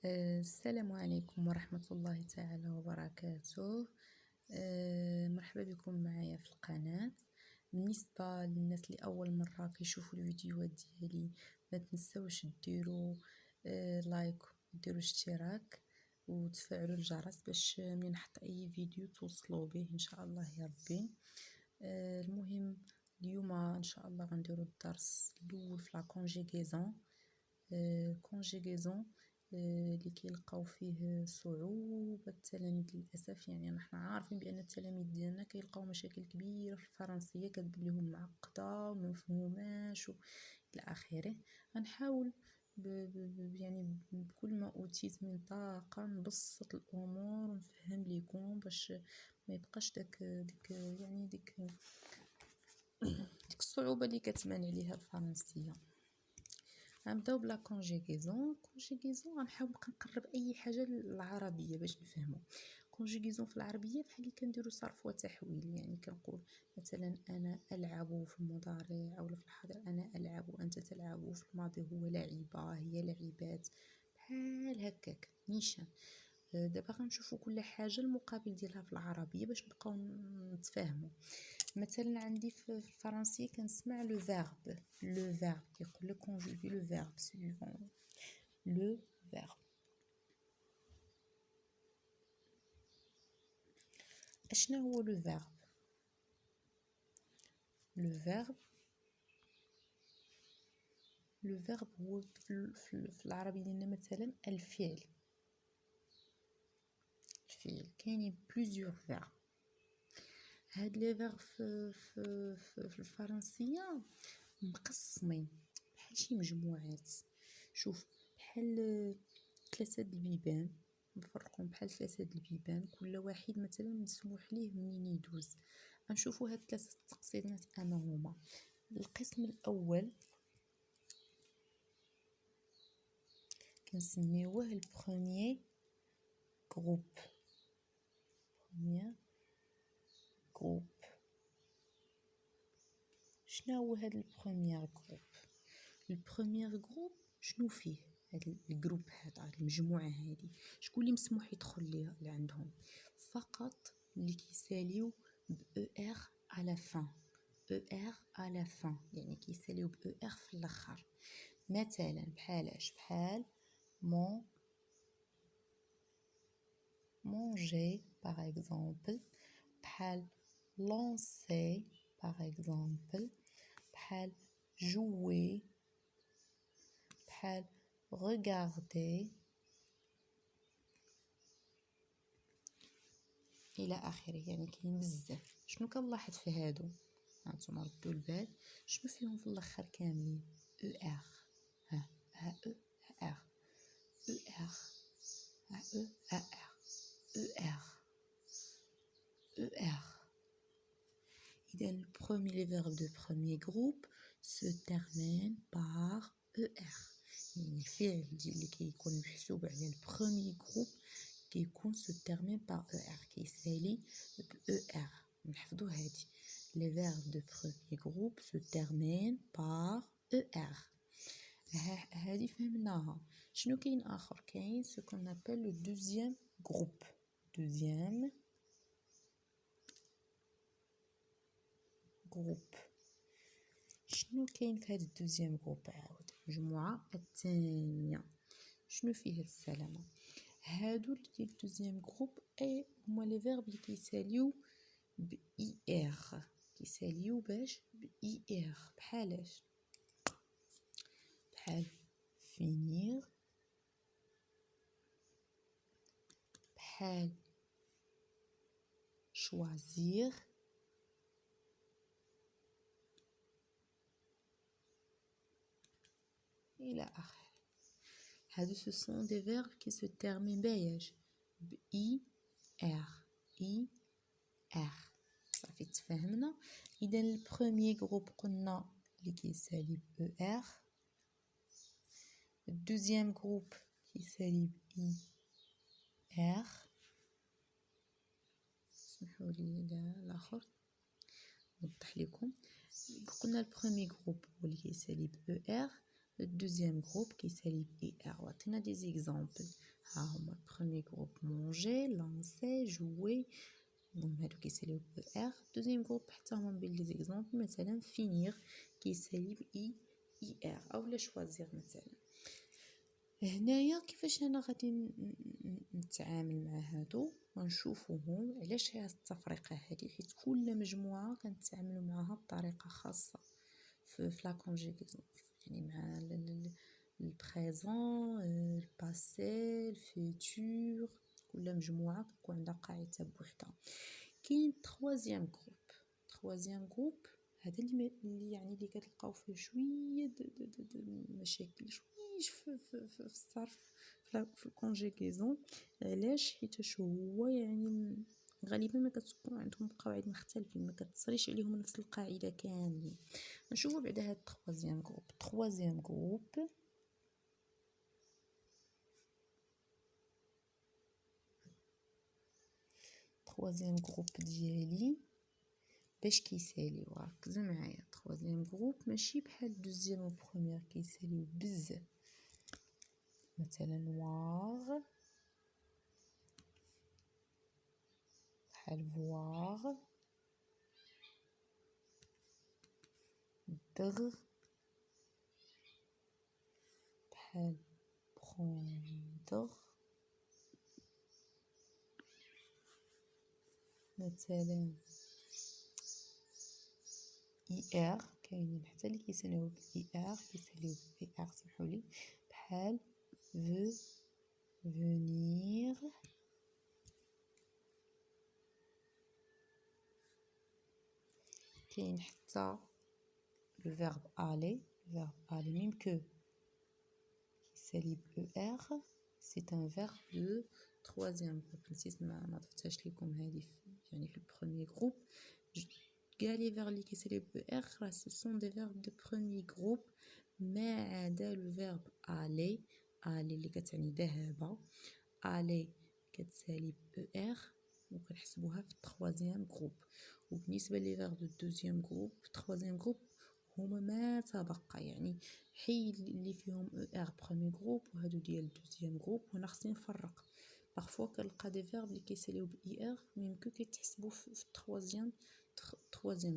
السلام عليكم ورحمة الله تعالى وبركاته. مرحبا بكم معايا في القناة. بالنسبة للناس اللي أول مرة كيشوفوا الفيديوهات ديالي، ما تنسوش ديروا لايك وديروا اشتراك وتفعلوا الجرس باش ملي نحط أي فيديو توصلوا به إن شاء الله يا ربي. المهم اليوم إن شاء الله غنديروا الدرس الأول في لا كونجيغيزون. كونجيغيزون اللي كيلقاو فيه صعوبة التلاميذ للأسف، يعني نحنا عارفين بأن التلاميذ ديالنا كيلقاو مشاكل كبيرة في الفرنسية، كتبان لهم معقدة ومفهوماش إلى آخره. غنحاول يعني بكل ما أوتيت من طاقة نبسط الأمور ونفهم ليكم باش ما يبقاش ديك الصعوبة اللي كتبان عليها الفرنسية. غنبداو بلا كونجيغيزون. غنحاول نبقى نقرب اي حاجه للعربيه باش نفهمو. كونجيغيزون في العربيه بحال اللي كنديرو صرف وتحويل، يعني كنقول مثلا انا العب في المضارع او في الحاضر انا العب وانت تلعب، في الماضي هو لعبه هي لعبات، بحال هكاك نيشان. دابا غنشوفو كل حاجه المقابل ديالها في العربيه باش نبقاو نتفاهموا. مثلا عندي في الفرنسية كنسمع لو فيرب كيقول لك كونجوغي لو فيرب سويفون. لو فيرب اشنا هو لو فيرب؟ لو فيرب هو في العربية ديالنا مثلا الفعل. كاينين بليزيور فيرب. هاد لي فيرب في الفرنسية مقسمين بحال شي مجموعات. شوف بحال ثلاثة د البيبان، نفرقهم بحال ثلاثة د البيبان، كل واحد مثلا مسموح ليه منين يدوز. غنشوفوا هاد ثلاثة التقسيمات انا هما. القسم الاول كنسميوه البروميير جروب. شنو هو هذا البروميير جروب؟ شنو فيه هذا الجروب، هذا المجموعه هذه؟ شكون اللي مسموح يدخل ليها لعندهم؟ فقط اللي كيساليو ب ار على فان. يعني كيساليو ب ار في الاخر. مثلا بحال manger par exemple، بحال lancer par exemple، بحال jouer، بحال regarder الى اخره. يعني كاين بزاف. شنو كنلاحظ في هادو؟ هانتوما ردوا البال شنو فيهم في الاخر كاملين؟ ار. ها ار ار ار إذا les verbes de premier groupe se terminent par ER. يعني الفعل اللي كيكون محسوب على البروميي جروب كيكون se termine par ER، كيسالي ب ER. نحفظو هادي les verbes de premier groupe se terminent par ER. هادي فهمناها. شنو كاين اخر؟ كاين ce qu'on appelle le deuxième groupe. شنو كاين في هذا الدوزيام جروب؟ عاود المجموعه الثانيه. شنو فيه السلامه؟ هادو اللي ديال الدوزيام جروب اي هما لي فيرب اللي كيساليو ب اي ار. كيساليو باش ب اي ار. بحالاش؟ بحال finir، بحال choisir، إلى آخره. هادو ce sont des verbes qui se terminent باياش؟ ب er. صافي تفاهمنا. إذا البروميير جروب قلنا اللي كيسالي ب er، الدوزيام جروب كيسالي ب er. اسمحوا لي الاخر نوضح لكم. قلنا البروميير جروب هو اللي كيسالي ب er، الدوزيام جروب كيسالي ب er. وعطينا دي زيكزامبل. ها هما بروميي جروب مونجي لانسي جوي، المهم هادو كيساليو ب ار. دوزيام جروب حتى هما بين لي زيكزامبل، مثلا فينيغ كيسالي ب اي ار، اولا شوازيغ مثلا. هنايا كيفاش انا غادي نتعامل مع هادو ونشوفوهم علاش هي التفرقه هذه، حيت كل مجموعه كنتعاملوا معها بطريقه خاصه في لا كونجيغيزون، يعني مع البريزون الباسي الفيتور، كل مجموعه كتكون عندها قاعده بوحدها. كاين تخوازيام جروب هذا اللي يعني اللي كتلقاو فيه شويه مشاكل شويش في الصرف في الكونجيغيزون. علاش؟ حيت هو يعني غالبا ما كتكون عندهم قواعد مختلفين، ما كتصريش عليهم نفس القاعده كاملين. نشوفوا بعدا هاد تخوازيام جروب ديالي باش كيساليو. ركزوا معايا، تخوازيام جروب ماشي بحال دوزيام و بروميير كيساليو بزاف، مثلا نوار بحال فواغ، دغ بحال بروندغ، مثلا اي ار كاينين حتى اللي كيساليو باي ار، كيساليو باي ار سمحولي، بحال فو فونير. كاين حتى لو فيرب aller ميم كو كيسالي ب ار، سي ان فيرب دو troisième groupe. نسيت ما ضفتهاش لكم هذه يعني في البروميي جروب. كاع لي فيرب اللي كيساليو ب ار راه سو سون دي فيرب دو بروميي جروب، ما عدا لو فيرب aller اللي كتعني ذهب، aller كتسالي ب ار وكنحسبوها في التخوازيام جروب. وبالنسبه لي فيرب دو دوزيام جروب تخوازيام جروب هما ما تبقى، يعني حيد اللي فيهم ار بروميي جروب وهادو ديال دوزيام جروب. هنا خصني نفرق، بارفوا كنلقى دي فيرب اللي كيساليو ب اي ار ميمكن كيتحسبوا في التخوازيام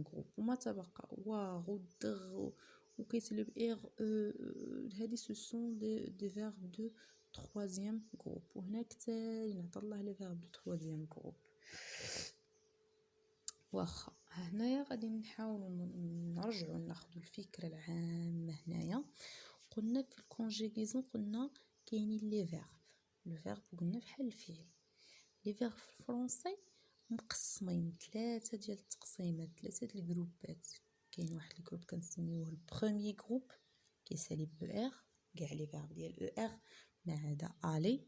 جروب وما تبقى واغ ودغ وكيساليو ب ار هادي سو سون دي فيرب دو troisième groupe. وهنا كتالي نعطي الله لي فيرب دو troisième groupe. واخا هنايا غادي نحاولوا نرجعوا ناخذوا الفكره العامه. هنايا قلنا في الكونجيغيزون قلنا كاينين لي فيرب، لو فيرب قلنا بحال الفعل. لي فيرب في الفرنسي مقسمين ثلاثه ديال التقسيمات، ثلاثه ديال الجروبات. كاين واحد الجروب كنسميوه البروميي جروب كيسالي ب ار، كاع لي فيرب ديال ار ما عدا aller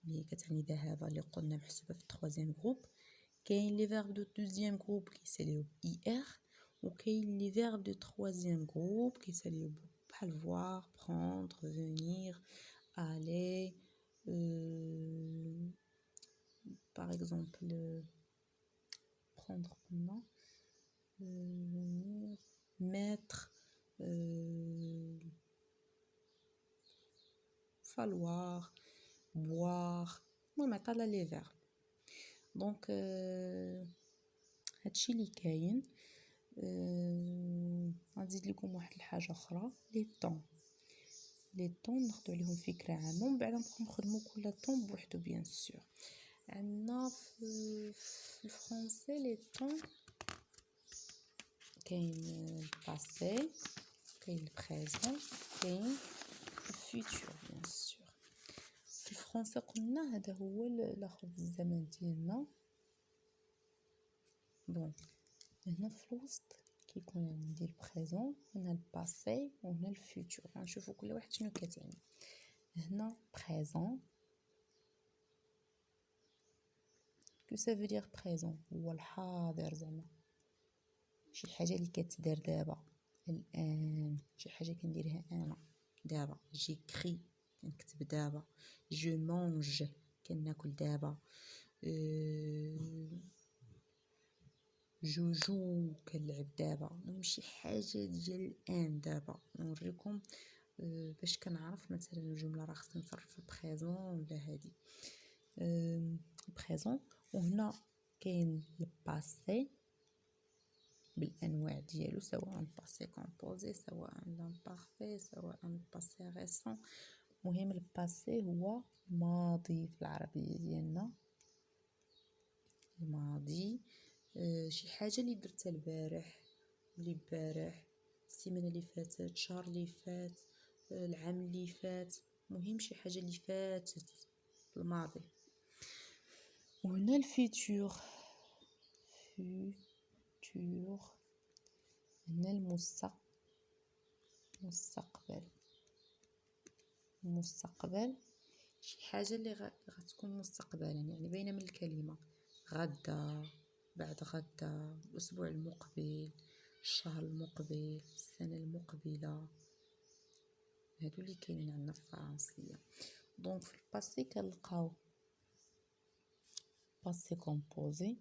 اللي كتعني ذهب اللي قلنا محسوبه في التخوازيام جروب. كاين لي فيرب دو دوزيام جروب كيساليو ب اي ار، وكاين لي فيرب دو تخوازيام جروب كيساليو بحال voir prendre venir aller. par exemple prendre قلنا venir mettre falloir boire. المهم عطانا لي فيرب. دونك هادشي اللي كاين. غنزيد لكم واحد الحاجه اخرى، لي طون ناخذ عليهم فكره عامه ومن بعد نبقاو نخدموا كل طون بوحدو. بيان سور عندنا في الفرنسي لي طون كاين الباسي، كاين البريزون، كاين الفيتور. بيان سور في الفرنسي قلنا هذا هو الاخر الزمن ديالنا. بون هنا في الوسط كيكون عندي البريزون، هنا الباسي وهنا الفيتور. غنشوفوا كل واحد شنو كتعني. هنا بريزون كو سا فو دير بريزون هو الحاضر، زعما شي حاجه اللي كتدار دابا الان، شي حاجه كنديرها انا دابا. جيكري كنكتب دابا، جو مونج كناكل دابا، جوجو كنلعب دابا. المهم شي حاجه ديال الان دابا. نوريكم باش كنعرف مثلا الجمله راه خصني نصرف البريزون ولا هادي. البريزون، وهنا كاين الباسي بالانواع ديالو، سواء باسي كومبوزي سواء لامبارفي سواء باسي ريسون. مهم الباسي هو ماضي في العربيه ديالنا. الماضي شي حاجه اللي درتها البارح، اللي بارح، السيمانه اللي فاتت، الشهر اللي فات، العام اللي فات. مهم شي حاجه اللي فاتت في الماضي. وهنا الفيتور، فيتور هنا المستقبل. المستقبل شي حاجه اللي غتكون مستقبلا، يعني باينه من الكلمه. غدا، بعد غدا، الاسبوع المقبل، الشهر المقبل، السنه المقبله. هادو اللي كاينين عندنا في الفرنسيه. دونك في الباسي كنلقاو باسي كومبوزي،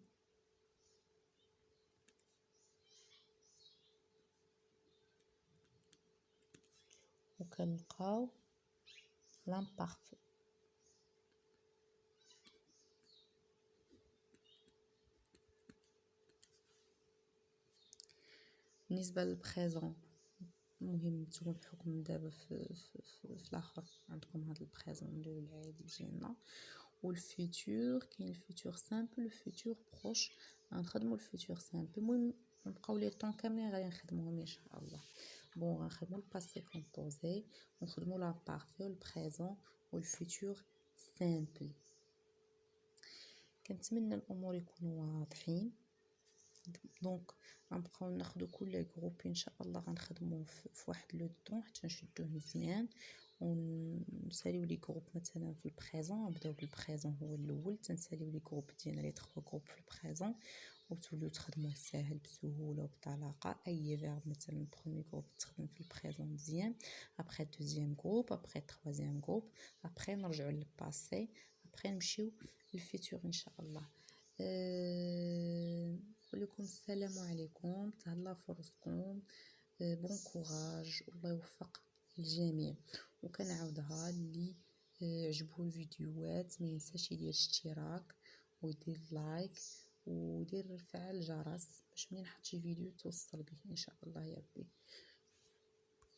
وكنلقاو لامبارفي. بالنسبه للبريزون، المهم نتوما بحكم دابا في الاخر عندكم هذا البريزون العادي ديالنا. والفيتور كاين الفيتور سامبل والفيتور بروش. غنخدموا الفيتور سامبل، المهم نبقاو لي طون كاملين غادي نخدموهم ان شاء الله. بون غنخدموا الباسي كومبوزي ونخدموا لا بارفي والبريزون والفيتور سامبل. كنتمنى الامور يكونوا واضحين. دونك غنبقاو ناخدو كل جروب ان شاء الله غنخدموه في واحد لو طون حتى نشدوه مزيان، ونساليو لي جروب مثلا في البريزون. نبداو بالبريزون هو الاول، تنساليو لي جروب ديالنا لي 3 جروب في البريزون، وتوليو تخدموه ساهل بسهوله وبطلاقه. اي فيرب مثلا البروميي جروب تخدم في البريزون مزيان، ابري دوزيام جروب، ابري تروازيام جروب، ابري نرجعو للباسي، ابري نمشيو للفيتور ان شاء الله. نقول لكم السلام عليكم، تهلا فرصكم، بون كوراج، والله يوفق الجميع. وكنعاودها اللي عجبو الفيديوهات ما ينساش يدير اشتراك ويدير لايك ويدير فعل الجرس باش منين نحط شي فيديو توصل به ان شاء الله يا ربي.